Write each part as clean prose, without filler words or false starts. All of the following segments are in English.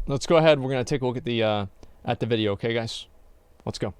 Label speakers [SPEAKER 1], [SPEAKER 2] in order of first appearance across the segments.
[SPEAKER 1] let's go ahead. We're gonna take a look at the video, okay, guys? Let's go.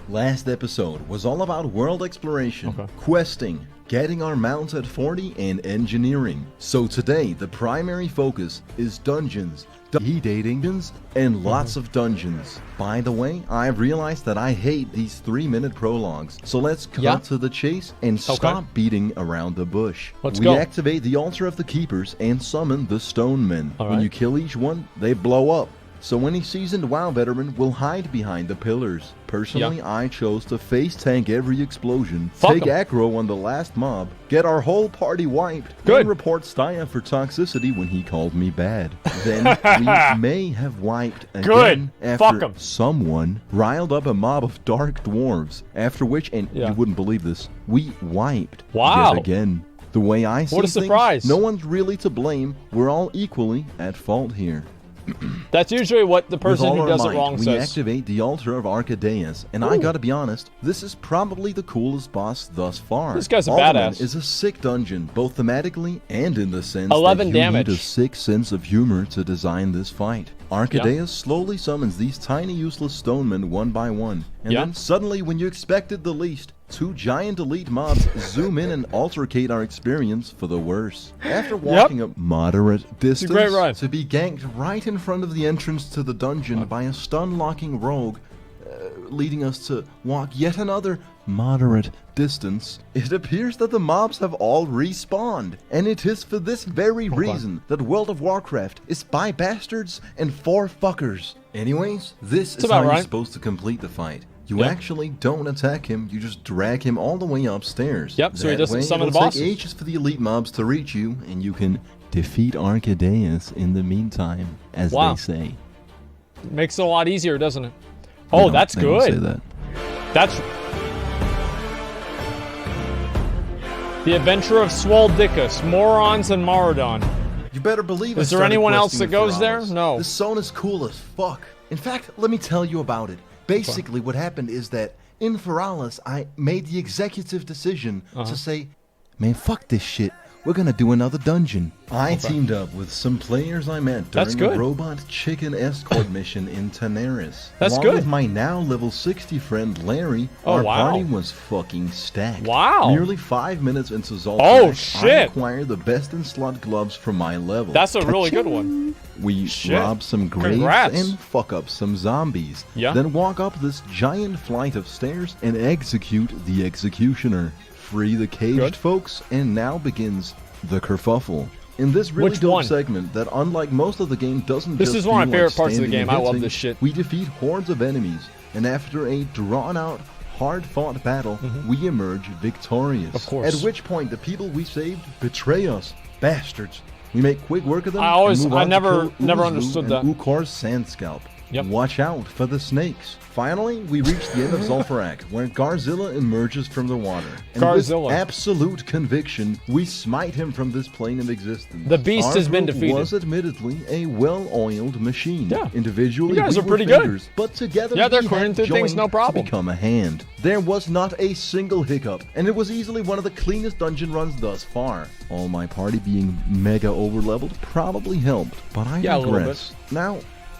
[SPEAKER 2] Last episode was all about world exploration, questing, getting our mounts at 40, and engineering. So today, the primary focus is dungeons, dungeons, and lots of dungeons. By the way, I've realized that I hate these 3-minute prologues, so let's cut to the chase and stop beating around the bush.
[SPEAKER 1] Let's
[SPEAKER 2] we
[SPEAKER 1] go.
[SPEAKER 2] activate the altar of the keepers and summon the stone men. When you kill each one, they blow up. So any seasoned WoW veteran will hide behind the pillars. Personally, I chose to face tank every explosion, take aggro on the last mob, get our whole party wiped, and report Staya for toxicity when he called me bad. Then we may have wiped again after someone riled up a mob of dark dwarves, after which, and you wouldn't believe this, we wiped yet again. The way I see things, no one's really to blame. We're all equally at fault here.
[SPEAKER 1] That's usually what the person who does it wrong says.
[SPEAKER 2] We activate the altar of Arcadeus, and I gotta be honest, this is probably the coolest boss thus far.
[SPEAKER 1] This guy's a badass.
[SPEAKER 2] Is a sick dungeon, both thematically and in the sense
[SPEAKER 1] 11
[SPEAKER 2] that you need a sick sense of humor to design this fight. Arcadeus slowly summons these tiny useless stonemen one by one, and then suddenly, when you expected the least, 2 giant elite mobs zoom in and altercate our experience for the worse. After walking a moderate distance to be ganked right in front of the entrance to the dungeon by a stun-locking rogue, leading us to walk yet another moderate distance, it appears that the mobs have all respawned. And it is for this very reason that World of Warcraft is by bastards and for fuckers. Anyways, this is how you're supposed to complete the fight. You actually don't attack him, you just drag him all the way upstairs.
[SPEAKER 1] So he doesn't summon the bosses.
[SPEAKER 2] It'll take ages for the elite mobs to reach you, and you can defeat Arcadeus in the meantime, as they say.
[SPEAKER 1] Makes it a lot easier, doesn't it? Oh, that's good.
[SPEAKER 2] Say that.
[SPEAKER 1] That's... The Adventure of Swoldicus, Morons, and Maraudon.
[SPEAKER 2] You better believe it.
[SPEAKER 1] Is there anyone else that goes there? No.
[SPEAKER 2] This zone is cool as fuck. In fact, let me tell you about it. Basically, what happened is that in Feralis, I made the executive decision to say, man, fuck this shit. We're gonna do another dungeon. I teamed up with some players I met during a robot chicken escort mission in Tanaris. Along with my now level 60 friend Larry, our party was fucking stacked. Nearly 5 minutes into Zoltan, I acquired the best in slot gloves for my level.
[SPEAKER 1] That's a really good one.
[SPEAKER 2] We rob some graves and fuck up some zombies. Then walk up this giant flight of stairs and execute the executioner. Free the caged folks, and now begins the kerfuffle. In this really dope segment that, unlike most of the game, doesn't
[SPEAKER 1] This is one of my favorite parts of the game. I love this shit.
[SPEAKER 2] We defeat hordes of enemies, and after a drawn-out, hard-fought battle, we emerge victorious.
[SPEAKER 1] Of course.
[SPEAKER 2] At which point, the people we saved betray us. Bastards. We make quick work of them.
[SPEAKER 1] I never understood that.
[SPEAKER 2] Ukor's sand scalp. Watch out for the snakes. Finally, we reach the end of Zul'Farrak, where Garzilla emerges from the water. And with absolute conviction, we smite him from this plane of existence.
[SPEAKER 1] The beast has been defeated.
[SPEAKER 2] Was admittedly a well-oiled machine. Individually,
[SPEAKER 1] you guys are pretty
[SPEAKER 2] good.
[SPEAKER 1] Good.
[SPEAKER 2] But together,
[SPEAKER 1] they're clearing through things, no problem.
[SPEAKER 2] To become a hand. There was not a single hiccup, and it was easily one of the cleanest dungeon runs thus far. All my party being mega overleveled probably helped, but I digress. Now,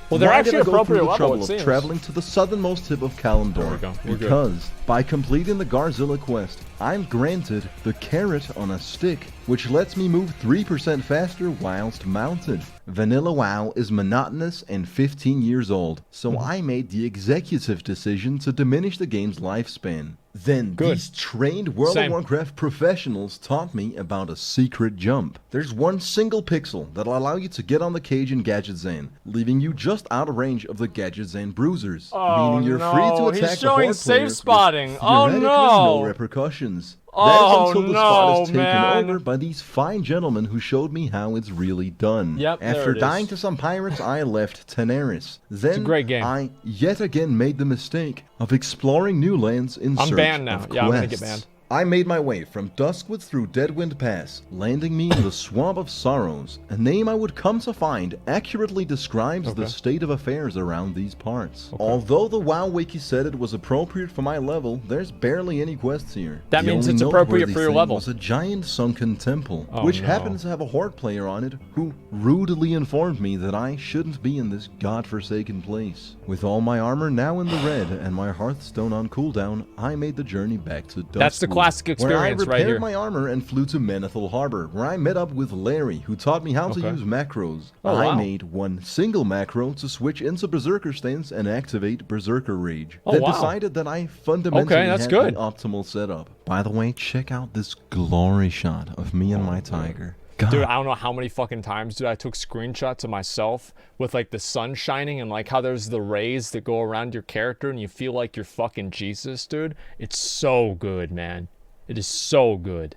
[SPEAKER 1] well, they're actually appropriate level,
[SPEAKER 2] trouble of traveling to the southernmost tip of Kalimdor, because by completing the Garzilla quest, I'm granted the carrot on a stick, which lets me move 3% faster whilst mounted. Vanilla WoW is monotonous and 15 years old, so I made the executive decision to diminish the game's lifespan. Then these trained World of Warcraft professionals taught me about a secret jump. There's one single pixel that'll allow you to get on the cage in Gadget Zan, leaving you just out of range of the Gadget Zan bruisers, meaning you're free to attack
[SPEAKER 1] he's showing safe spotting.
[SPEAKER 2] No repercussions. That is until the spot is taken over by these fine gentlemen who showed me how it's really done. After dying to some pirates, I left Tanaris. Then
[SPEAKER 1] it's a great game.
[SPEAKER 2] I yet again made the mistake of exploring new lands in search of quests.
[SPEAKER 1] I'm banned now. I'm gonna get banned.
[SPEAKER 2] I made my way from Duskwood through Deadwind Pass, landing me in the Swamp of Sorrows, a name I would come to find accurately describes the state of affairs around these parts. Although the WoW Wiki said it was appropriate for my level, there's barely any quests here.
[SPEAKER 1] That means it's appropriate for your level.
[SPEAKER 2] Was a giant sunken temple, which happens to have a Horde player on it, who rudely informed me that I shouldn't be in this godforsaken place. With all my armor now in the red and my Hearthstone on cooldown, I made the journey back to Duskwood.
[SPEAKER 1] That's the classic experience right here.
[SPEAKER 2] I repaired my armor and flew to Menethil Harbor, where I met up with Larry, who taught me how to use macros. I made one single macro to switch into Berserker stance and activate Berserker Rage. Then decided that I fundamentally had the optimal setup. By the way, check out this glory shot of me and my tiger. God.
[SPEAKER 1] Dude, I don't know how many fucking times, dude, I took screenshots of myself with, like, the sun shining and, like, how there's the rays that go around your character and you feel like you're fucking Jesus, dude. It's so good, man. It is so good.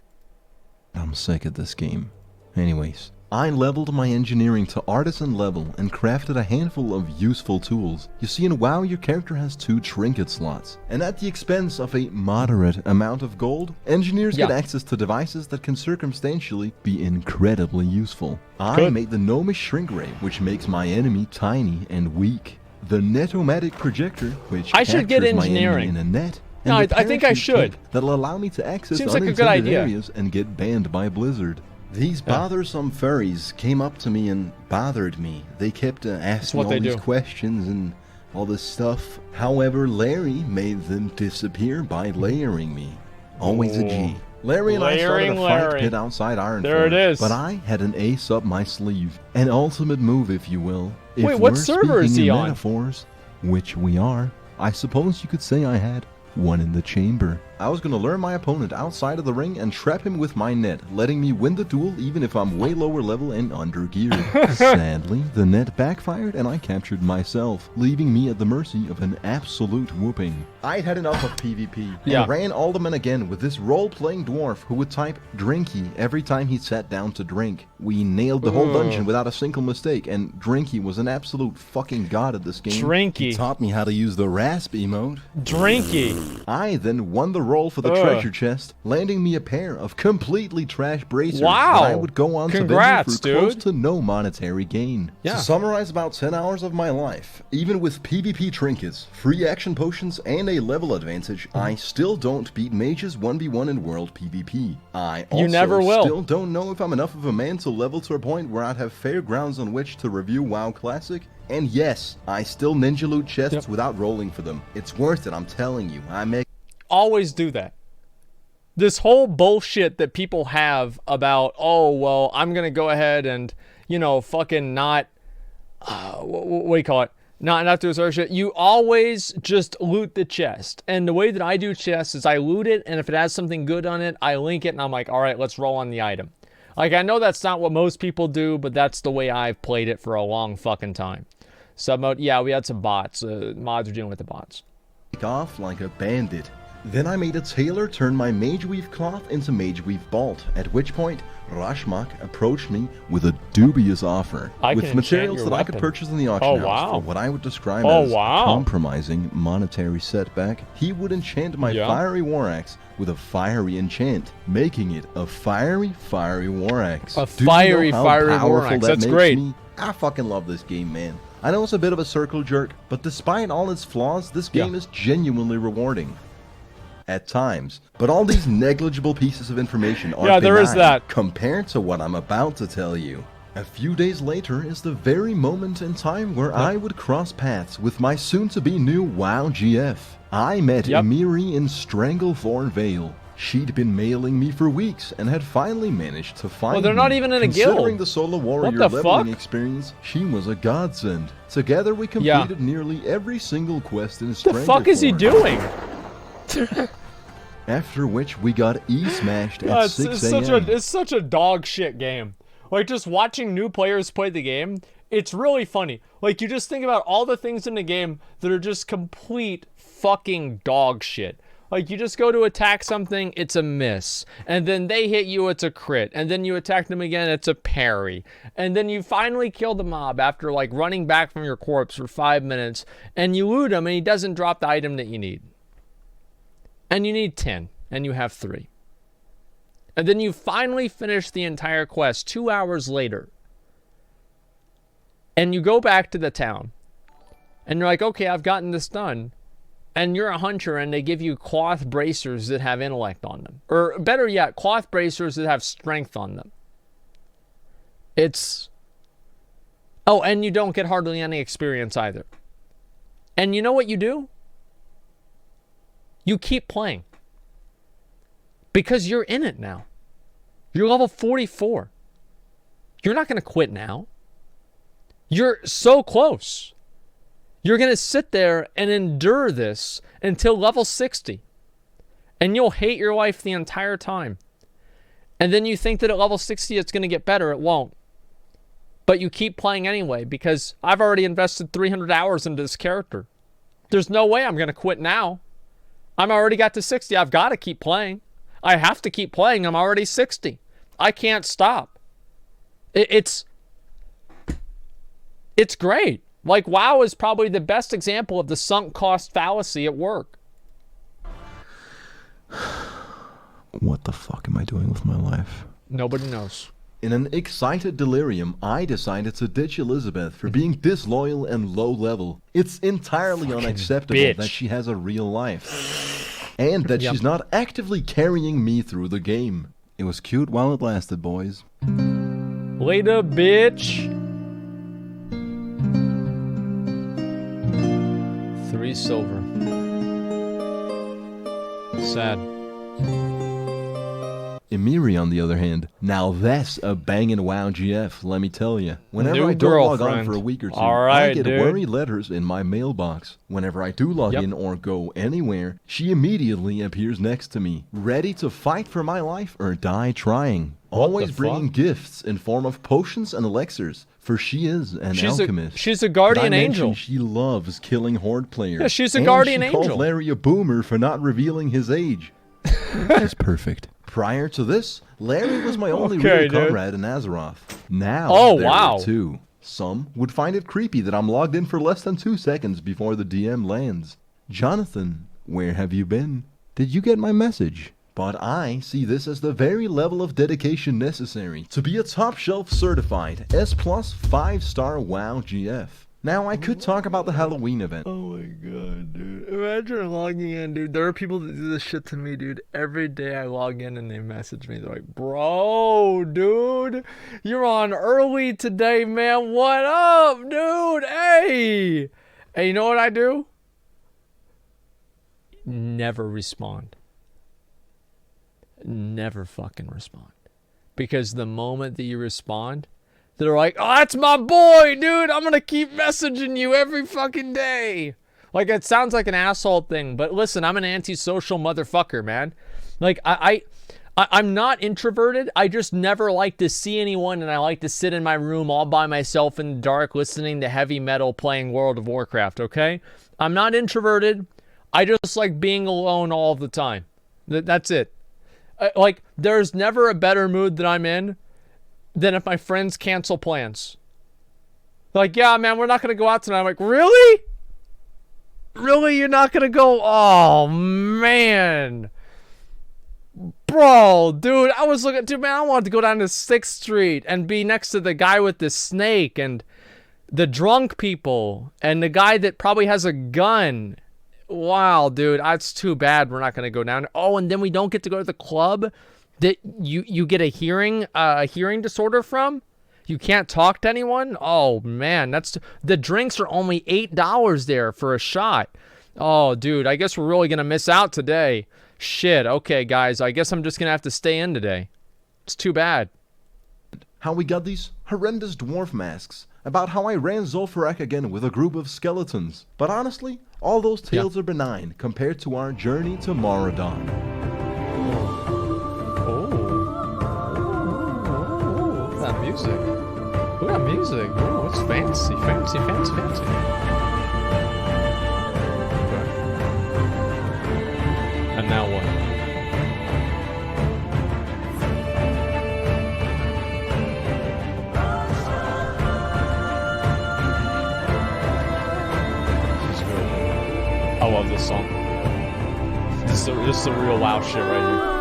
[SPEAKER 2] I'm sick of this game. Anyways, I leveled my engineering to artisan level and crafted a handful of useful tools. You see, in WoW, your character has 2 trinket slots, and at the expense of a moderate amount of gold, engineers get access to devices that can circumstantially be incredibly useful. I made the Gnomish Shrink Ray, which makes my enemy tiny and weak. The Netomatic Projector, which captures my enemy in a net.
[SPEAKER 1] No, I think I should.
[SPEAKER 2] That'll allow me to access
[SPEAKER 1] unintended
[SPEAKER 2] areas and get banned by Blizzard. These bothersome furries came up to me and bothered me. They kept asking all these questions and all this stuff. However, Larry made them disappear by layering me. Always a G. Larry and I started a fight pit outside Ironforge.
[SPEAKER 1] There it is.
[SPEAKER 2] But I had an ace up my sleeve. An ultimate move, if you will.
[SPEAKER 1] Wait, what server is he on?
[SPEAKER 2] Metaphors, which we are, I suppose you could say I had one in the chamber. I was going to lure my opponent outside of the ring and trap him with my net, letting me win the duel even if I'm way lower level and under geared. Sadly, the net backfired and I captured myself, leaving me at the mercy of an absolute whooping. I'd had enough of PvP and ran Alderman again with this role-playing dwarf who would type Drinky every time he sat down to drink. We nailed the whole dungeon without a single mistake, and Drinky was an absolute fucking god at this game.
[SPEAKER 1] Drinky.
[SPEAKER 2] He taught me how to use the rasp emote.
[SPEAKER 1] Drinky.
[SPEAKER 2] I then won the roll for the treasure chest, landing me a pair of completely trash bracers.
[SPEAKER 1] Wow!
[SPEAKER 2] I would go on to vendor for close to no monetary gain. To summarize about 10 hours of my life, even with PvP trinkets, free action potions, and a level advantage, I still don't beat mages 1v1 in world PvP. I also still don't know if I'm enough of a man to level to a point where I'd have fair grounds on which to review WoW Classic. And yes, I still ninja loot chests without rolling for them. It's worth it, I'm telling you. I make
[SPEAKER 1] always do that. This whole bullshit that people have about, oh, well, I'm going to go ahead and, you know, fucking not, what do you call it? Not do this shit. You always just loot the chest. And the way that I do chests is I loot it, and if it has something good on it, I link it, and I'm like, all right, let's roll on the item. Like, I know that's not what most people do, but that's the way I've played it for a long fucking time. Submode, yeah, we had some bots. Mods are dealing with the bots.
[SPEAKER 2] Off like a bandit. Then I made a tailor turn my Mageweave cloth into Mageweave bolt, at which point Rashmak approached me with a dubious offer with materials that I could purchase in the auction house for what I would describe as compromising monetary setback. He would enchant my fiery war axe with a fiery enchant, making it a fiery war axe.
[SPEAKER 1] A fiery war axe. That's great.
[SPEAKER 2] I fucking love this game, man. I know it's a bit of a circle jerk, but despite all its flaws, this game is genuinely rewarding. At times, but all these negligible pieces of information are compared to what I'm about to tell you. A few days later is the very moment in time where I would cross paths with my soon-to-be new WoW GF. I met Emiri in Stranglethorn Vale. She'd been mailing me for weeks and had finally managed to find me.
[SPEAKER 1] They're not even in a guild.
[SPEAKER 2] Considering the solo warrior leveling experience, she was a godsend. Together we completed nearly every single quest in Stranglethorn.
[SPEAKER 1] What the fuck is he doing?
[SPEAKER 2] After which we got E-smashed at 6 a.m.
[SPEAKER 1] It's such a dog shit game. Like, just watching new players play the game, it's really funny. Like, you just think about all the things in the game that are just complete fucking dog shit. Like, you just go to attack something, it's a miss. And then they hit you, it's a crit. And then you attack them again, it's a parry. And then you finally kill the mob after, like, running back from your corpse for 5 minutes. And you loot him, and he doesn't drop the item that you need. And you need 10, and you have 3. And then you finally finish the entire quest 2 hours later. And you go back to the town. And you're like, okay, I've gotten this done. And you're a hunter and they give you cloth bracers that have intellect on them. Or better yet, cloth bracers that have strength on them. It's... Oh, and you don't get hardly any experience either. And you know what you do? You keep playing. Because you're in it now. You're level 44. You're not going to quit now. You're so close. You're going to sit there and endure this until level 60. And you'll hate your life the entire time. And then you think that at level 60 it's going to get better. It won't. But you keep playing anyway because I've already invested 300 hours into this character. There's no way I'm going to quit now. I'm already got to 60. I've got to keep playing. I have to keep playing. I'm already 60. I can't stop. It's great. Like, WoW is probably the best example of the sunk cost fallacy at work.
[SPEAKER 2] What the fuck am I doing with my life?
[SPEAKER 1] Nobody knows.
[SPEAKER 2] In an excited delirium, I decided to ditch Elizabeth for being disloyal and low level. It's entirely
[SPEAKER 1] Fucking
[SPEAKER 2] unacceptable
[SPEAKER 1] bitch.
[SPEAKER 2] that she has a real life. And that she's not actively carrying me through the game. It was cute while it lasted, boys.
[SPEAKER 1] Later, bitch. 3 silver. Sad.
[SPEAKER 2] Emiri, on the other hand, now that's a bangin' WoW GF, let me tell you. Whenever
[SPEAKER 1] New
[SPEAKER 2] I don't log on
[SPEAKER 1] girlfriend.
[SPEAKER 2] for a week or two,
[SPEAKER 1] All right,
[SPEAKER 2] I get
[SPEAKER 1] dude.
[SPEAKER 2] worry letters in my mailbox. Whenever I do log in or go anywhere, she immediately appears next to me, ready to fight for my life or die trying. Always
[SPEAKER 1] the
[SPEAKER 2] bringing
[SPEAKER 1] fuck?
[SPEAKER 2] gifts in form of potions and elixirs, for she is an alchemist.
[SPEAKER 1] She's a guardian
[SPEAKER 2] Did I
[SPEAKER 1] angel.
[SPEAKER 2] mention she loves killing horde players?
[SPEAKER 1] Yeah, she's a
[SPEAKER 2] and
[SPEAKER 1] guardian
[SPEAKER 2] she
[SPEAKER 1] angel.
[SPEAKER 2] called Larry a boomer for not revealing his age. That's perfect. Prior to this, Larry was my only
[SPEAKER 1] Okay,
[SPEAKER 2] real
[SPEAKER 1] dude.
[SPEAKER 2] comrade in Azeroth. Now,
[SPEAKER 1] Oh,
[SPEAKER 2] there
[SPEAKER 1] wow.
[SPEAKER 2] were 2. Some would find it creepy that I'm logged in for less than 2 seconds before the DM lands. Jonathan, where have you been? Did you get my message? But I see this as the very level of dedication necessary to be a top-shelf certified S+ 5-star WoW GF. Now, I could talk about the Halloween event.
[SPEAKER 1] Oh my god, dude. Imagine logging in, dude. There are people that do this shit to me, dude. Every day I log in and they message me. They're like, bro, dude, you're on early today, man. What up, dude? Hey. Hey, you know what I do? Never respond. Never fucking respond. Because the moment that you respond, they're like, oh, that's my boy, dude. I'm going to keep messaging you every fucking day. Like, it sounds like an asshole thing, but listen, I'm an antisocial motherfucker, man. Like, I'm not introverted. I just never like to see anyone, and I like to sit in my room all by myself in the dark listening to heavy metal playing World of Warcraft, okay? I'm not introverted. I just like being alone all the time. That's it. Like, there's never a better mood that I'm in than if my friends cancel plans. Like, yeah, man, we're not going to go out tonight. I'm like, really? Really? You're not going to go? Oh, man. Bro, dude, I was looking, dude, man, I wanted to go down to 6th Street and be next to the guy with the snake and the drunk people and the guy that probably has a gun. Wow, dude, that's too bad we're not going to go down. Oh, and then we don't get to go to the club that you get a hearing disorder from. You can't talk to anyone. Oh man, the drinks are only $8 there for a shot. Oh dude, I guess we're really gonna miss out today. Shit. Okay guys, I guess I'm just gonna have to stay in today. It's too bad.
[SPEAKER 2] How we got these horrendous dwarf masks. About how I ran Zul'Farrak again with a group of skeletons. But honestly, all those tales are benign compared to our journey to Maraudon.
[SPEAKER 1] That music. Look at that music. Oh, it's fancy, fancy, fancy, fancy. Okay. And now what? This is good. I love this song. This is the real WoW shit right here.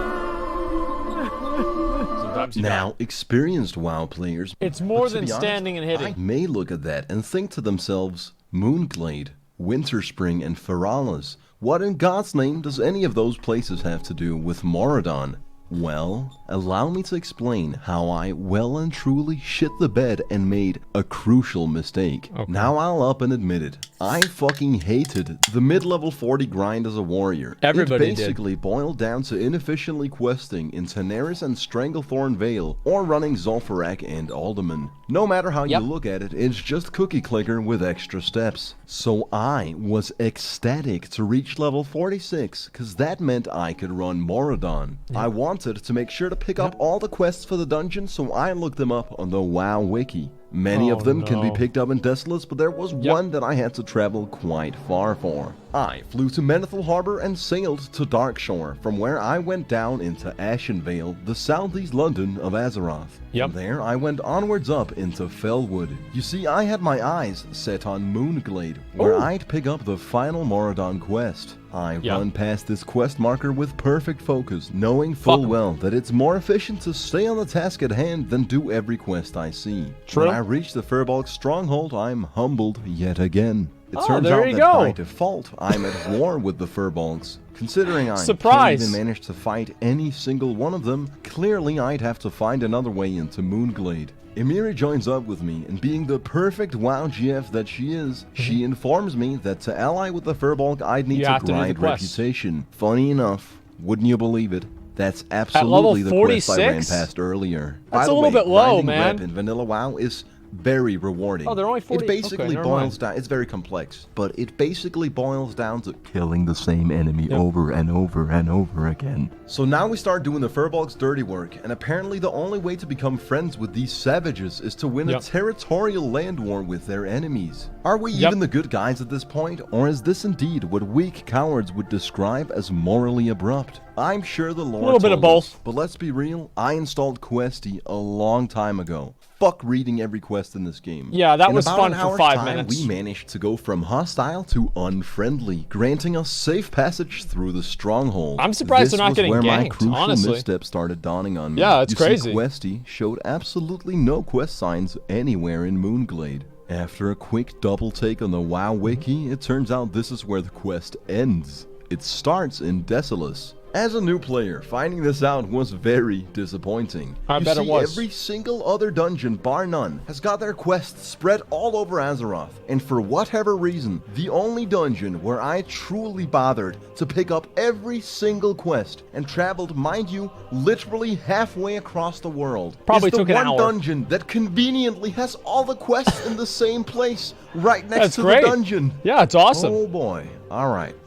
[SPEAKER 1] grabs you
[SPEAKER 2] Now,
[SPEAKER 1] down.
[SPEAKER 2] experienced WoW players...
[SPEAKER 1] It's more
[SPEAKER 2] but to
[SPEAKER 1] than
[SPEAKER 2] be honest,
[SPEAKER 1] standing and hitting.
[SPEAKER 2] may look at that and think to themselves, Moonglade, Winterspring, and Feralas. What in God's name does any of those places have to do with Maraudon? Well, allow me to explain how I well and truly shit the bed and made a crucial mistake.
[SPEAKER 1] Okay.
[SPEAKER 2] Now I'll up and admit it. I fucking hated the mid-level 40 grind as a warrior.
[SPEAKER 1] Everybody
[SPEAKER 2] It basically boiled down to inefficiently questing in Tenaris and Stranglethorn Vale, or running Zul'Farrak and Alderman. No matter how you look at it, it's just cookie clicker with extra steps. So I was ecstatic to reach level 46, cause that meant I could run Maraudon. I wanted to make sure to pick up all the quests for the dungeon, so I looked them up on the WoW wiki. Many of them can be picked up in Desolace, but there was one that I had to travel quite far for. I flew to Menethil Harbor and sailed to Darkshore, from where I went down into Ashenvale, the southeast London of Azeroth. From there, I went onwards up into Felwood. You see, I had my eyes set on Moonglade, where I'd pick up the final Maraudon quest. I run past this quest marker with perfect focus, knowing full well that it's more efficient to stay on the task at hand than do every quest I see.
[SPEAKER 1] True.
[SPEAKER 2] When I reach the Firbolg stronghold, I'm humbled yet again. It turns
[SPEAKER 1] there
[SPEAKER 2] out
[SPEAKER 1] you
[SPEAKER 2] that
[SPEAKER 1] go.
[SPEAKER 2] by default, I'm at war with the Firbolgs. Considering I
[SPEAKER 1] Surprise.
[SPEAKER 2] can't even manage to fight any single one of them, clearly I'd have to find another way into Moonglade. Emiri joins up with me, and being the perfect WoW GF that she is, she informs me that to ally with the Firbolg, I'd need to grind reputation. Funny enough, wouldn't you believe it? That's absolutely the quest I ran past earlier.
[SPEAKER 1] That's
[SPEAKER 2] By the
[SPEAKER 1] a little
[SPEAKER 2] way,
[SPEAKER 1] bit low,
[SPEAKER 2] grinding
[SPEAKER 1] man.
[SPEAKER 2] rep in vanilla WoW is very rewarding.
[SPEAKER 1] Oh, they're only 40?
[SPEAKER 2] It basically
[SPEAKER 1] Okay, never
[SPEAKER 2] boils
[SPEAKER 1] mind.
[SPEAKER 2] down, it's very complex, but it basically boils down to killing the same enemy over and over and over again. So now we start doing the Firbolg's dirty work, and apparently the only way to become friends with these savages is to win a territorial land war with their enemies. Are we even the good guys at this point, or is this indeed what weak cowards would describe as morally abrupt? I'm sure the lore
[SPEAKER 1] A little bit of both.
[SPEAKER 2] us, but let's be real, I installed Questy a long time ago. Fuck reading every quest in this game.
[SPEAKER 1] Yeah, that
[SPEAKER 2] In
[SPEAKER 1] was
[SPEAKER 2] about
[SPEAKER 1] fun
[SPEAKER 2] an
[SPEAKER 1] for
[SPEAKER 2] hour's
[SPEAKER 1] 5
[SPEAKER 2] time,
[SPEAKER 1] minutes.
[SPEAKER 2] We managed to go from hostile to unfriendly, granting us safe passage through the stronghold.
[SPEAKER 1] I'm surprised
[SPEAKER 2] This
[SPEAKER 1] they're not
[SPEAKER 2] was
[SPEAKER 1] getting
[SPEAKER 2] where my
[SPEAKER 1] ganked,
[SPEAKER 2] crucial
[SPEAKER 1] honestly.
[SPEAKER 2] misstep started dawning on me.
[SPEAKER 1] Yeah, it's
[SPEAKER 2] You see,
[SPEAKER 1] crazy.
[SPEAKER 2] Questy showed absolutely no quest signs anywhere in Moonglade. After a quick double take on the WoW wiki, it turns out this is where the quest ends. It starts in Desolace. As a new player, finding this out was very disappointing.
[SPEAKER 1] I bet it was.
[SPEAKER 2] Every single other dungeon, bar none, has got their quests spread all over Azeroth, and for whatever reason, the only dungeon where I truly bothered to pick up every single quest and traveled, mind you, literally halfway across the world,
[SPEAKER 1] Probably
[SPEAKER 2] is the
[SPEAKER 1] took an
[SPEAKER 2] one
[SPEAKER 1] hour.
[SPEAKER 2] dungeon that conveniently has all the quests in the same place, right next
[SPEAKER 1] That's
[SPEAKER 2] to
[SPEAKER 1] great.
[SPEAKER 2] the dungeon.
[SPEAKER 1] Yeah, it's awesome.
[SPEAKER 2] Oh boy. Alright.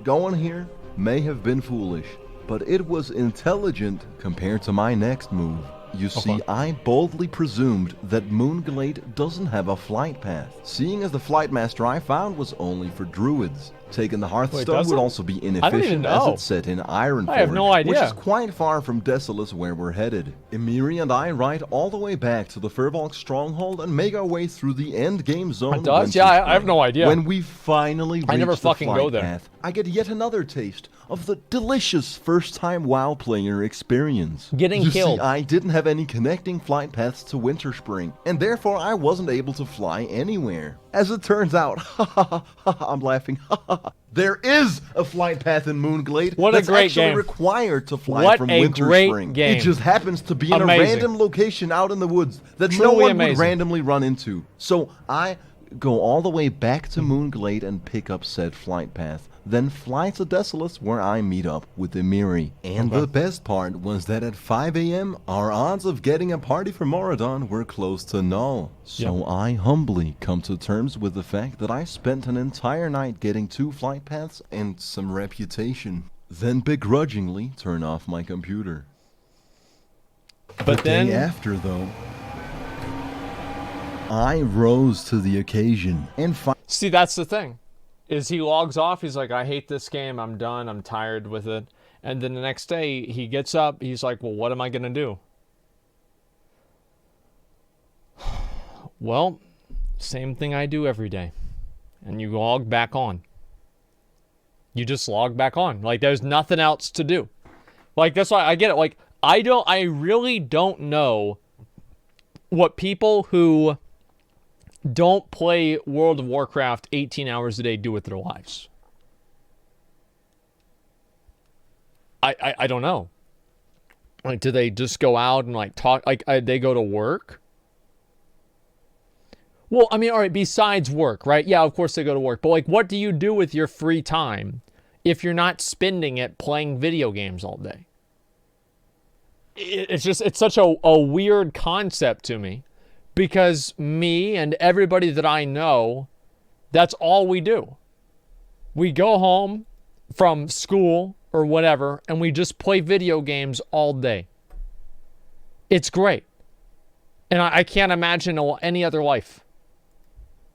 [SPEAKER 2] Going here may have been foolish, but it was intelligent compared to my next move. You see, I boldly presumed that Moonglade doesn't have a flight path, seeing as the flight master I found was only for druids. Taking the Hearthstone
[SPEAKER 1] does
[SPEAKER 2] would
[SPEAKER 1] it?
[SPEAKER 2] also be
[SPEAKER 1] even
[SPEAKER 2] inefficient as
[SPEAKER 1] know.
[SPEAKER 2] it's set in Ironforge,
[SPEAKER 1] I have no idea.
[SPEAKER 2] which is quite far from Desolace where we're headed. Emiri and I ride all the way back to the Firbolg stronghold and make our way through the end game zone.
[SPEAKER 1] It does? Yeah, I have no idea.
[SPEAKER 2] When we finally reach
[SPEAKER 1] never
[SPEAKER 2] the
[SPEAKER 1] fucking
[SPEAKER 2] flight
[SPEAKER 1] go there.
[SPEAKER 2] path, I get yet another taste of the delicious first-time WoW player experience.
[SPEAKER 1] Getting
[SPEAKER 2] You
[SPEAKER 1] killed.
[SPEAKER 2] see, I didn't have any connecting flight paths to Winterspring, and therefore I wasn't able to fly anywhere. As it turns out, I'm laughing, there is a flight path in Moonglade
[SPEAKER 1] What a
[SPEAKER 2] that's
[SPEAKER 1] great
[SPEAKER 2] actually
[SPEAKER 1] game.
[SPEAKER 2] required to fly
[SPEAKER 1] What
[SPEAKER 2] from
[SPEAKER 1] a great
[SPEAKER 2] Winterspring.
[SPEAKER 1] game.
[SPEAKER 2] It just happens to be in
[SPEAKER 1] Amazing.
[SPEAKER 2] a random location out in the woods that no
[SPEAKER 1] Truly
[SPEAKER 2] one would
[SPEAKER 1] amazing.
[SPEAKER 2] randomly run into. So I go all the way back to Moonglade and pick up said flight path, then fly to Desolace where I meet up with Emiri. And the best part was that at 5 AM, our odds of getting a party for Maraudon were close to null. So I humbly come to terms with the fact that I spent an entire night getting 2 flight paths and some reputation. Then begrudgingly turn off my computer.
[SPEAKER 1] But
[SPEAKER 2] The
[SPEAKER 1] then
[SPEAKER 2] day after, though, I rose to the occasion and
[SPEAKER 1] see, that's the thing. Is he logs off, he's like, I hate this game, I'm done, I'm tired with it. And then the next day, he gets up, he's like, well, what am I going to do? Well, same thing I do every day. And you log back on. You just log back on. Like, there's nothing else to do. Like, that's why I get it. Like, I really don't know what people who don't play World of Warcraft 18 hours a day do with their lives. I don't know. Like, do they just go out and like talk? Like, they go to work? Well, I mean, all right, besides work, right? Yeah, of course they go to work. But like, what do you do with your free time if you're not spending it playing video games all day? It's such a weird concept to me, because me and everybody that I know, that's all we do. We go home from school or whatever, and we just play video games all day. It's great. And I can't imagine any other life.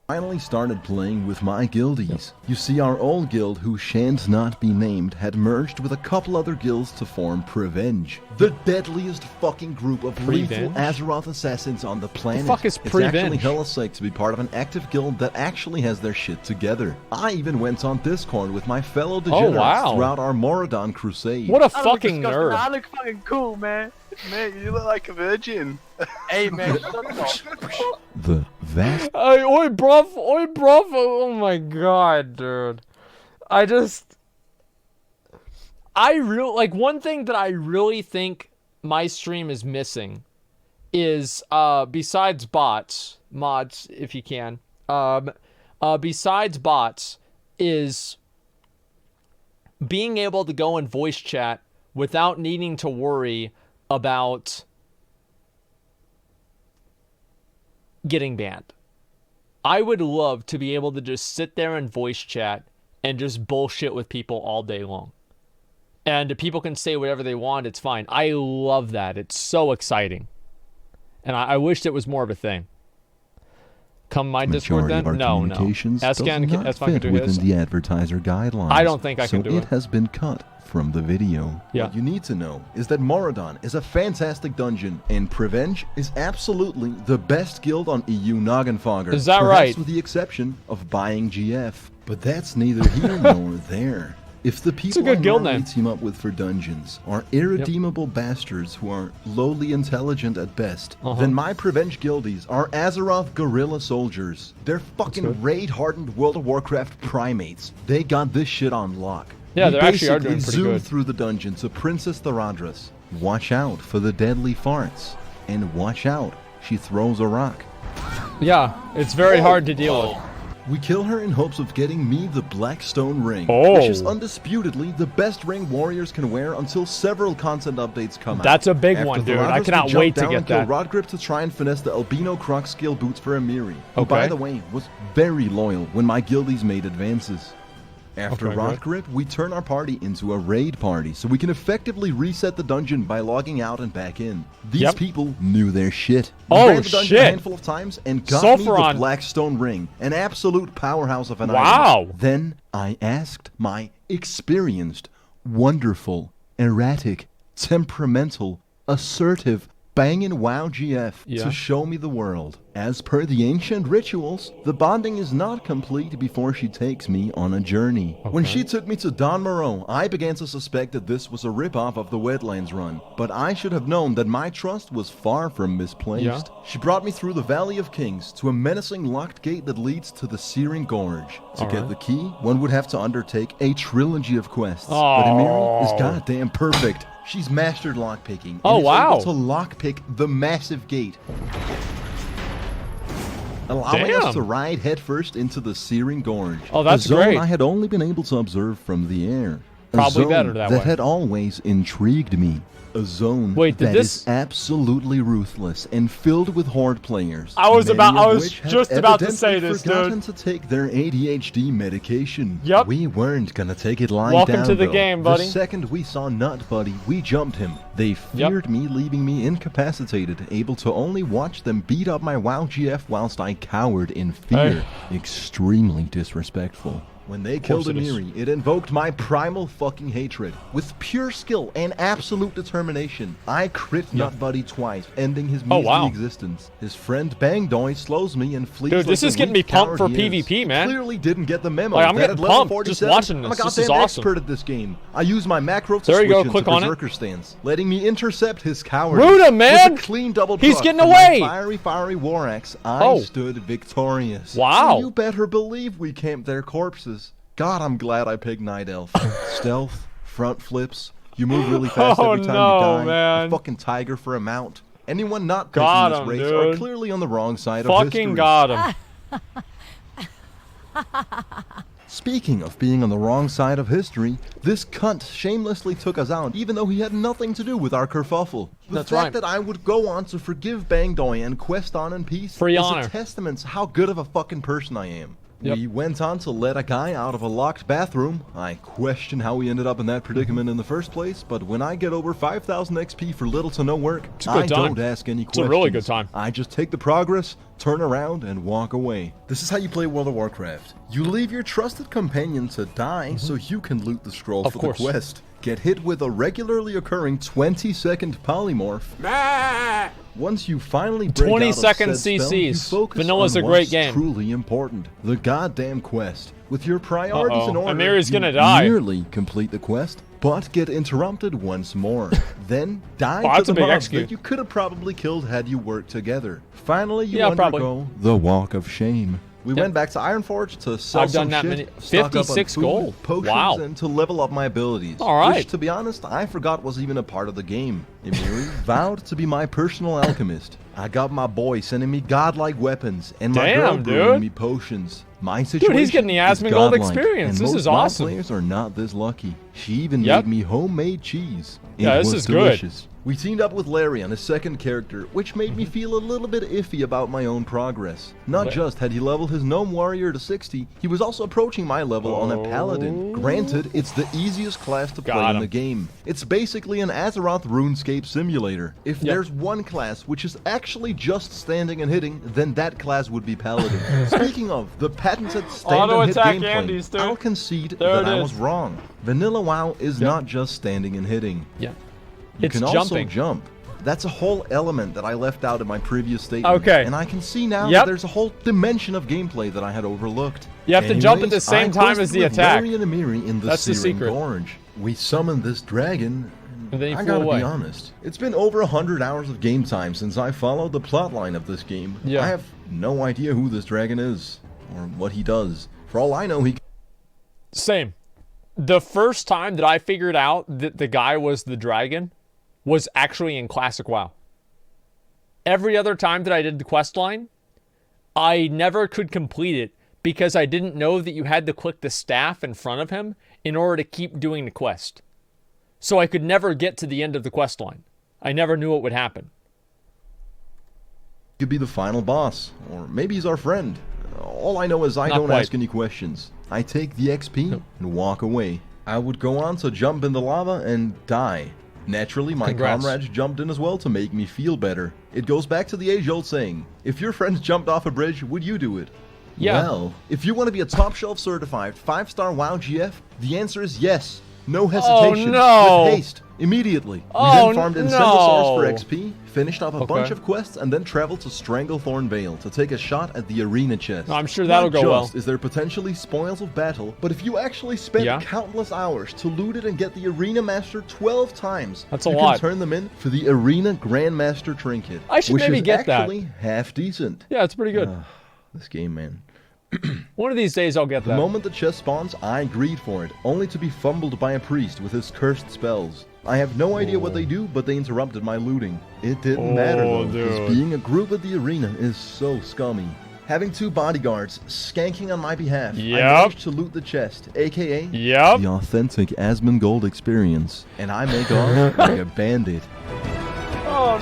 [SPEAKER 2] Finally started playing with my guildies. You see, our old guild, who shan't not be named, had merged with a couple other guilds to form Prevenge, the deadliest fucking group of lethal Azeroth assassins on the planet.
[SPEAKER 1] The fuck is Prevenge?
[SPEAKER 2] It's actually hella sick to be part of an active guild that actually has their shit together. I even went on Discord with my fellow degenerates throughout our Maraudon crusade.
[SPEAKER 1] What a fucking nerd.
[SPEAKER 3] I look fucking cool, man.
[SPEAKER 4] Man, you look like a virgin.
[SPEAKER 3] Hey, man, shut up.
[SPEAKER 2] The vast...
[SPEAKER 1] Oi, bruv, oh my god, dude. One thing that I really think my stream is missing is, besides bots, mods, if you can, besides bots, is being able to go in voice chat without needing to worry about getting banned. I would love to be able to just sit there and voice chat and just bullshit with people all day long. And people can say whatever they want, it's fine. I love that. It's so exciting. And I wished it was more of a thing. Come my Discord then? No. S-Fun can do his.
[SPEAKER 2] Within the advertiser guidelines.
[SPEAKER 1] I don't think I can do it.
[SPEAKER 2] So it has been cut from the video.
[SPEAKER 1] Yeah.
[SPEAKER 2] What you need to know is that Maraudon is a fantastic dungeon, and Prevenge is absolutely the best guild on EU Noggenfogger.
[SPEAKER 1] Is that
[SPEAKER 2] perhaps
[SPEAKER 1] right?
[SPEAKER 2] With the exception of buying GF. But that's neither here nor there. If the people I normally team up with for dungeons are irredeemable bastards who are lowly intelligent at best, then my Prevenge guildies are Azeroth guerrilla soldiers. They're fucking raid-hardened World of Warcraft primates. They got this shit on lock.
[SPEAKER 1] Yeah, they actually are doing pretty good.
[SPEAKER 2] Through the dungeon to Princess Theradris. Watch out for the deadly farts. And watch out, she throws a rock.
[SPEAKER 1] Yeah, it's very hard to deal with.
[SPEAKER 2] We kill her in hopes of getting me the Blackstone Ring, which is undisputedly the best ring warriors can wear until several content updates come out.
[SPEAKER 1] That's a big one, dude. I cannot wait to get that.
[SPEAKER 2] Rodgrip to try and finesse the Albino Crux skill boots for Amiri, who, by the way, was very loyal when my guildies made advances. After Rodgrip, we turn our party into a raid party, so we can effectively reset the dungeon by logging out and back in. These people knew their shit. We ran the dungeon a handful of times and got me the Blackstone Ring, an absolute powerhouse of an item. Then I asked my experienced, wonderful, erratic, temperamental, assertive, bangin' WoW GF to show me the world. As per the ancient rituals, the bonding is not complete before she takes me on a journey. When she took me to Don Moreau, I began to suspect that this was a ripoff of the Wetlands run, but I should have known that my trust was far from misplaced. She brought me through the Valley of Kings to a menacing locked gate that leads to the Searing Gorge. To get the key, one would have to undertake a trilogy of quests, but Amiri is goddamn perfect. She's mastered lockpicking and is able to lockpick the massive gate, allowing us to ride headfirst into the Searing Gorge.
[SPEAKER 1] Oh, that's
[SPEAKER 2] a zone
[SPEAKER 1] great.
[SPEAKER 2] I had only been able to observe from the air.
[SPEAKER 1] Probably better that way.
[SPEAKER 2] That had always intrigued me. A zone that is absolutely ruthless and filled with horde players.
[SPEAKER 1] I was just about to say this,
[SPEAKER 2] forgotten
[SPEAKER 1] dude.
[SPEAKER 2] to take their ADHD medication.
[SPEAKER 1] Yep.
[SPEAKER 2] We weren't gonna take it lying
[SPEAKER 1] Welcome
[SPEAKER 2] down,
[SPEAKER 1] to the
[SPEAKER 2] though.
[SPEAKER 1] game, buddy.
[SPEAKER 2] The second we saw Nut Buddy, we jumped him. They feared me, leaving me incapacitated, able to only watch them beat up my WoW GF whilst I cowered in fear. Extremely disrespectful. When they killed
[SPEAKER 1] it is.
[SPEAKER 2] Emiri, it invoked my primal fucking hatred. With pure skill and absolute determination, I crit Nut Buddy twice, ending his measly existence. His friend Bang Doi slows me and flees.
[SPEAKER 1] Dude, this
[SPEAKER 2] like
[SPEAKER 1] is
[SPEAKER 2] the
[SPEAKER 1] getting me
[SPEAKER 2] weak
[SPEAKER 1] pumped
[SPEAKER 2] coward
[SPEAKER 1] for
[SPEAKER 2] he is.
[SPEAKER 1] PvP, man.
[SPEAKER 2] Clearly didn't get the memo.
[SPEAKER 1] Like, I'm
[SPEAKER 2] that
[SPEAKER 1] getting
[SPEAKER 2] at level
[SPEAKER 1] pumped
[SPEAKER 2] 47,
[SPEAKER 1] just watching this.
[SPEAKER 2] I'm a
[SPEAKER 1] This is
[SPEAKER 2] goddamn
[SPEAKER 1] awesome.
[SPEAKER 2] expert at this game. I use my macro to
[SPEAKER 1] There you
[SPEAKER 2] switch
[SPEAKER 1] go,
[SPEAKER 2] into
[SPEAKER 1] click on it.
[SPEAKER 2] Berserker stance, letting me intercept his coward.
[SPEAKER 1] Root him, man!
[SPEAKER 2] With a clean double
[SPEAKER 1] He's
[SPEAKER 2] truck
[SPEAKER 1] getting
[SPEAKER 2] from
[SPEAKER 1] away!
[SPEAKER 2] my fiery war axe, I stood victorious.
[SPEAKER 1] Wow.
[SPEAKER 2] So you better believe we camped their corpses. God, I'm glad I picked Night Elf. Stealth, front flips, you move really fast every time you die.
[SPEAKER 1] Man.
[SPEAKER 2] A fucking tiger for a mount. Anyone not
[SPEAKER 1] Got
[SPEAKER 2] picking this
[SPEAKER 1] him,
[SPEAKER 2] race
[SPEAKER 1] dude.
[SPEAKER 2] are clearly on the wrong side of history.
[SPEAKER 1] Fucking got him.
[SPEAKER 2] Speaking of being on the wrong side of history, this cunt shamelessly took us out even though he had nothing to do with our kerfuffle. The
[SPEAKER 1] That's
[SPEAKER 2] fact
[SPEAKER 1] right.
[SPEAKER 2] that I would go on to forgive Bang Doi and quest on in peace
[SPEAKER 1] Free
[SPEAKER 2] is
[SPEAKER 1] honor.
[SPEAKER 2] a testament to how good of a fucking person I am.
[SPEAKER 1] Yep.
[SPEAKER 2] We went on to let a guy out of a locked bathroom. I question how we ended up in that predicament in the first place, but when I get over 5,000 XP for little to no work,
[SPEAKER 1] It's a good
[SPEAKER 2] I
[SPEAKER 1] time.
[SPEAKER 2] don't ask any
[SPEAKER 1] It's
[SPEAKER 2] questions.
[SPEAKER 1] a really good time.
[SPEAKER 2] I just take the progress, turn around, and walk away. This is how you play World of Warcraft. You leave your trusted companion to die so you can loot the scroll
[SPEAKER 1] Mm-hmm. Of
[SPEAKER 2] for
[SPEAKER 1] course.
[SPEAKER 2] the quest. Get hit with a regularly occurring 20-second polymorph. Once you finally break
[SPEAKER 1] 20
[SPEAKER 2] out of
[SPEAKER 1] second
[SPEAKER 2] said spell, you
[SPEAKER 1] CCs.
[SPEAKER 2] focus
[SPEAKER 1] Vanilla's
[SPEAKER 2] on
[SPEAKER 1] a great
[SPEAKER 2] what's
[SPEAKER 1] game.
[SPEAKER 2] truly important, the goddamn quest. With your priorities in
[SPEAKER 1] Uh-oh.
[SPEAKER 2] order,
[SPEAKER 1] Amiri's
[SPEAKER 2] you
[SPEAKER 1] gonna die.
[SPEAKER 2] nearly complete the quest, but get interrupted once more. Then die
[SPEAKER 1] Oh,
[SPEAKER 2] to
[SPEAKER 1] that's a
[SPEAKER 2] the
[SPEAKER 1] big
[SPEAKER 2] mobs
[SPEAKER 1] execute.
[SPEAKER 2] that you could have probably killed had you worked together. Finally, you
[SPEAKER 1] Yeah,
[SPEAKER 2] undergo the Walk of Shame. We
[SPEAKER 1] Yep.
[SPEAKER 2] went back to Ironforge to sell
[SPEAKER 1] I've
[SPEAKER 2] some
[SPEAKER 1] done that
[SPEAKER 2] shit,
[SPEAKER 1] many-
[SPEAKER 2] stock up on
[SPEAKER 1] 56
[SPEAKER 2] food,
[SPEAKER 1] gold.
[SPEAKER 2] potions,
[SPEAKER 1] Wow.
[SPEAKER 2] and to level up my abilities.
[SPEAKER 1] All right.
[SPEAKER 2] Which, to be honest, I forgot was even a part of the game. Emiri vowed to be my personal alchemist. I got my boy sending me godlike weapons, and my girl
[SPEAKER 1] Damn,
[SPEAKER 2] brewing
[SPEAKER 1] dude.
[SPEAKER 2] me potions. My situation
[SPEAKER 1] he's getting the
[SPEAKER 2] is
[SPEAKER 1] Asmongold
[SPEAKER 2] godlike,
[SPEAKER 1] experience.
[SPEAKER 2] and
[SPEAKER 1] This
[SPEAKER 2] most
[SPEAKER 1] is
[SPEAKER 2] mod
[SPEAKER 1] awesome.
[SPEAKER 2] players are not this lucky. She even
[SPEAKER 1] Yep.
[SPEAKER 2] made me homemade cheese.
[SPEAKER 1] Yeah,
[SPEAKER 2] It
[SPEAKER 1] this
[SPEAKER 2] was
[SPEAKER 1] is good.
[SPEAKER 2] delicious. We teamed up with Larry on his second character, which made me feel a little bit iffy about my own progress. Not just had he leveled his gnome warrior to 60, he was also approaching my level on a paladin. Granted, it's the easiest class to play
[SPEAKER 1] Got
[SPEAKER 2] in
[SPEAKER 1] him.
[SPEAKER 2] the game. It's basically an Azeroth RuneScape simulator. If there's one class which is actually just standing and hitting, then that class would be paladin. Speaking of the patented stand and hit
[SPEAKER 1] Auto-attack
[SPEAKER 2] gameplay,
[SPEAKER 1] Andes, dude.
[SPEAKER 2] I'll concede
[SPEAKER 1] There
[SPEAKER 2] that
[SPEAKER 1] it
[SPEAKER 2] I
[SPEAKER 1] is.
[SPEAKER 2] was wrong. Vanilla WoW is not just standing and hitting.
[SPEAKER 1] Yeah.
[SPEAKER 2] You
[SPEAKER 1] It's
[SPEAKER 2] can
[SPEAKER 1] jumping.
[SPEAKER 2] also jump. That's a whole element that I left out in my previous statement.
[SPEAKER 1] Okay.
[SPEAKER 2] And I can see now
[SPEAKER 1] Yep.
[SPEAKER 2] that there's a whole dimension of gameplay that I had overlooked.
[SPEAKER 1] You have to jump at the
[SPEAKER 2] Anyways,
[SPEAKER 1] same
[SPEAKER 2] I
[SPEAKER 1] time as
[SPEAKER 2] quested
[SPEAKER 1] the
[SPEAKER 2] with
[SPEAKER 1] attack.
[SPEAKER 2] Larry and Emiri in the
[SPEAKER 1] That's the
[SPEAKER 2] Searing
[SPEAKER 1] secret.
[SPEAKER 2] Gorge. We summoned this dragon.
[SPEAKER 1] And then he
[SPEAKER 2] I
[SPEAKER 1] flew
[SPEAKER 2] gotta
[SPEAKER 1] away.
[SPEAKER 2] be honest. It's been over 100 hours of game time since I followed the plotline of this game.
[SPEAKER 1] Yeah.
[SPEAKER 2] I have no idea who this dragon is or what he does. For all I know, he
[SPEAKER 1] Same. The first time that I figured out that the guy was the dragon was actually in Classic WoW. Every other time that I did the quest line, I never could complete it because I didn't know that you had to click the staff in front of him in order to keep doing the quest. So I could never get to the end of the quest line. I never knew what would happen.
[SPEAKER 2] could be the final boss, or maybe he's our friend. All I know is I
[SPEAKER 1] Not
[SPEAKER 2] don't
[SPEAKER 1] quite.
[SPEAKER 2] ask any questions. I take the XP and walk away. I would go on to jump in the lava and die. Naturally, my
[SPEAKER 1] Congrats.
[SPEAKER 2] comrades jumped in as well to make me feel better. It goes back to the age-old saying, if your friends jumped off a bridge, would you do it?
[SPEAKER 1] Yeah.
[SPEAKER 2] Well, if you want to be a top-shelf certified 5-star WoW GF, the answer is yes. No hesitation.
[SPEAKER 1] no.
[SPEAKER 2] With haste. Immediately. We
[SPEAKER 1] Oh,
[SPEAKER 2] then farmed Incendisaurs for
[SPEAKER 1] no.
[SPEAKER 2] XP, finished off a bunch of quests, and then traveled to Stranglethorn Vale to take a shot at the arena chest.
[SPEAKER 1] I'm sure that'll
[SPEAKER 2] Not
[SPEAKER 1] go well.
[SPEAKER 2] just is there potentially spoils of battle, but if you actually spend
[SPEAKER 1] Yeah.
[SPEAKER 2] countless hours to loot it and get the Arena Master 12 times,
[SPEAKER 1] That's a
[SPEAKER 2] you
[SPEAKER 1] lot.
[SPEAKER 2] can turn them in for the Arena Grandmaster Trinket.
[SPEAKER 1] I should
[SPEAKER 2] which
[SPEAKER 1] maybe
[SPEAKER 2] is
[SPEAKER 1] get that.
[SPEAKER 2] actually half decent.
[SPEAKER 1] Yeah, it's pretty good.
[SPEAKER 2] This game, man.
[SPEAKER 1] One of these days I'll get
[SPEAKER 2] The
[SPEAKER 1] that.
[SPEAKER 2] moment the chest spawns, I greed for it, only to be fumbled by a priest with his cursed spells. I have no idea what they do, but they interrupted my looting. It didn't matter though, because
[SPEAKER 1] dude.
[SPEAKER 2] being a group at the arena is so scummy. Having 2 bodyguards skanking on my behalf,
[SPEAKER 1] Yep.
[SPEAKER 2] I managed to loot the chest, aka
[SPEAKER 1] Yep.
[SPEAKER 2] the authentic Asmongold experience, and I make off like a bandit.
[SPEAKER 1] Oh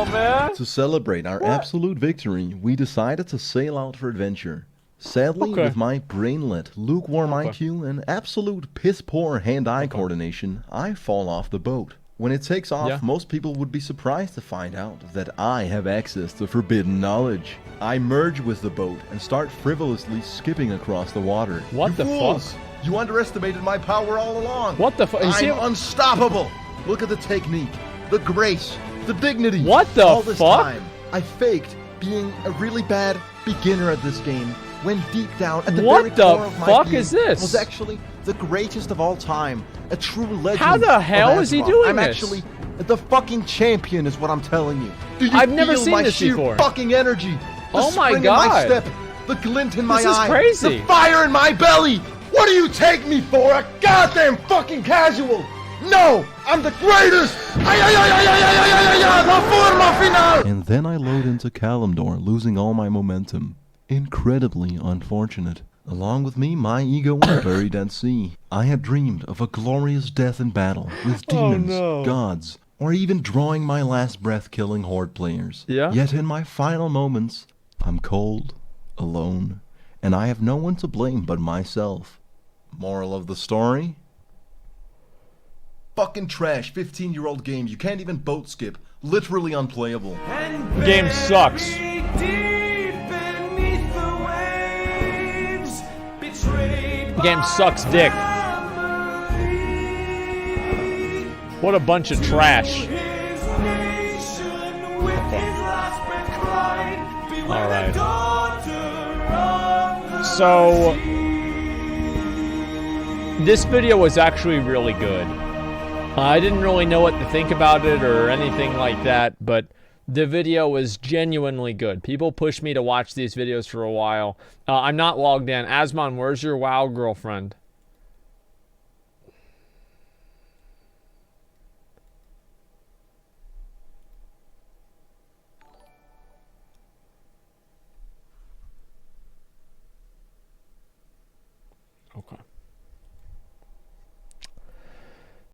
[SPEAKER 1] no, man.
[SPEAKER 2] To celebrate our absolute victory, we decided to sail out for adventure. Sadly,
[SPEAKER 1] Okay.
[SPEAKER 2] with my brainlet, lukewarm IQ, and absolute piss-poor hand-eye coordination, I fall off the boat. When it takes off,
[SPEAKER 1] Yeah.
[SPEAKER 2] most people would be surprised to find out that I have access to forbidden knowledge. I merge with the boat and start frivolously skipping across the water.
[SPEAKER 1] What
[SPEAKER 2] You
[SPEAKER 1] the
[SPEAKER 2] fools!
[SPEAKER 1] fuck?
[SPEAKER 2] You underestimated my power all along.
[SPEAKER 1] What the fuck?
[SPEAKER 2] I'm unstoppable. Look at the technique, the grace, the dignity.
[SPEAKER 1] What the
[SPEAKER 2] all this
[SPEAKER 1] fuck?
[SPEAKER 2] time, I faked being a really bad beginner at this game when deep down at the
[SPEAKER 1] What
[SPEAKER 2] very
[SPEAKER 1] the
[SPEAKER 2] core of my
[SPEAKER 1] fuck
[SPEAKER 2] being
[SPEAKER 1] is this?
[SPEAKER 2] was actually the greatest of all time, a true legend.
[SPEAKER 1] How the
[SPEAKER 2] of
[SPEAKER 1] hell is he
[SPEAKER 2] Azeroth.
[SPEAKER 1] doing
[SPEAKER 2] I'm
[SPEAKER 1] this?
[SPEAKER 2] actually the fucking champion, is what I'm telling you. Do you
[SPEAKER 1] I've never
[SPEAKER 2] feel
[SPEAKER 1] seen
[SPEAKER 2] my
[SPEAKER 1] this
[SPEAKER 2] sheer
[SPEAKER 1] before.
[SPEAKER 2] fucking energy? The
[SPEAKER 1] Oh my
[SPEAKER 2] spring in my
[SPEAKER 1] God.
[SPEAKER 2] step, the glint in my
[SPEAKER 1] This is
[SPEAKER 2] eye,
[SPEAKER 1] crazy.
[SPEAKER 2] the fire in my belly. What do you take me for? A goddamn fucking casual? No, I'm the greatest! La forma final! And then I load into Kalimdor, losing all my momentum. Incredibly unfortunate. Along with me, my ego was buried at sea. I had dreamed of a glorious death in battle with demons,
[SPEAKER 1] no.
[SPEAKER 2] gods, or even drawing my last breath killing horde players.
[SPEAKER 1] Yeah?
[SPEAKER 2] Yet in my final moments, I'm cold, alone, and I have no one to blame but myself. Moral of the story? Fucking trash, 15-year-old game. You can't even boat skip. Literally unplayable.
[SPEAKER 1] Game sucks. Game sucks dick. What a bunch of trash. Alright. So, this video was actually really good. I didn't really know what to think about it or anything like that, but the video was genuinely good. People pushed me to watch these videos for a while. I'm not logged in. Asmon, where's your WoW girlfriend? Okay.